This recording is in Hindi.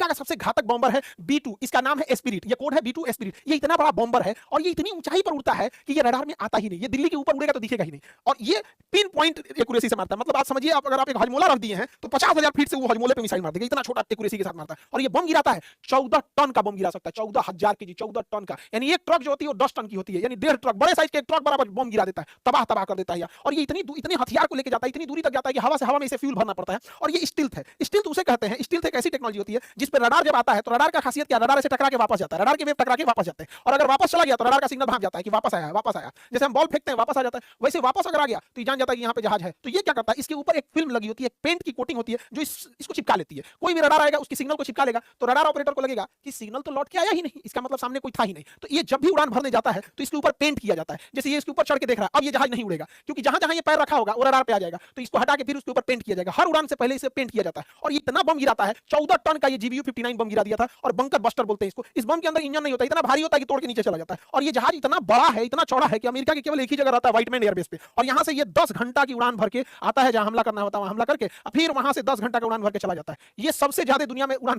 अमेरिका का सबसे घातक बॉम्बर है B2, इसका नाम है एस्पिरिट, ये कोड है B2 एस्पिरिट। ये इतना बड़ा बॉम्बर है और ये इतनी ऊंचाई पर उड़ता है कि ये रडार में आता ही नहीं, ये दिल्ली के ऊपर उड़ेगा तो दिखेगा ही नहीं, और ये पिन पॉइंट एक्यूरेसी से मारता है। मतलब आप समझिए, अगर आप एक हजमोला रख दिए हैं तो 50,000 फीट से वो हजमोले पे मिसाइल मार देगा, इतना छोटा एक्यूरेसी के साथ मारता है। और ये बम गिराता है 14 टन का बम गिरा सकता है, 14,000 केजी, 14 टन का, यानी एक ट्रक जो होती है वो 10 टन की होती है, यानी 1.5 ट्रक, बड़े साइज के एक ट्रक बराबर बम गिरा देता है, तबाह कर देता है। और ये इतने हथियार को लेकर जाता है, इतनी दूरी तक जाता है कि हवा से हवा में इसे फ्यूल भरना पड़ता है। और ये स्टिल्थ है, स्टिल्थ उसे कहते हैं। स्टिल्थ एक ऐसी टेक्नोलॉजी होती है जिस पर रडार जब आता है तो रडार का खासियत क्या, रडार से टकरा के वापस जाता है, रडार के वेव टकरा के वापस जाते हैं, और अगर वापस चला गया तो रडार का सिग्नल भाग जाता है कि वापस आया, वापस आया। जैसे हम बॉल फेंकते हैं वापस आ जाता है, वैसे वापस अगर आ गया तो जान जाता है कि यहाँ पे जहाज है। तो ये क्या करता है, इसके ऊपर एक फिल्म लगी होती है, पेंट की कोटिंग होती है जो इसको चिपका लेती है। कोई भी रडार आएगा उसकी सिग्नल को चिपका लेगा तो रडार ऑपरेटर को लगेगा कि सिग्नल तो लौट के आया ही नहीं, इसका मतलब सामने कोई था ही नहीं। तो ये जब भी उड़ान भरने जाता है तो इसके ऊपर पेंट किया जाता है। जैसे ये इसके ऊपर चढ़ के देख रहा है, अब ये जहाज नहीं उड़ेगा क्योंकि जहां जहां ये पैर रखा होगा वो रडार पे आ जाएगा, तो इसको हटा के फिर उसके ऊपर पेंट किया जाएगा। हर उड़ान से पहले इसे पेंट किया जाता है। और ये इतना बम गिराता है, 14 टन का ये GBU-59 बम गिरा दिया था, और बंकर बस्टर बोलते हैं इसको। इस बम के अंदर इंजन नहीं होता, इतना भारी होता है कि तोड़ के नीचे चला जाता है। और ये जहाज इतना बड़ा है, इतना चौड़ा है कि अमेरिका के केवल एक ही जगह रहता है, व्हाइटमैन एयरबेस पे, और यहां से ये 10 घंटा की उड़ान भर के आता है, जहां हमला करना होता है वहां हमला करके फिर वहां से 10 घंटा का उड़ान भर के चला जाता है। ये सबसे ज्यादा दुनिया में उड़ान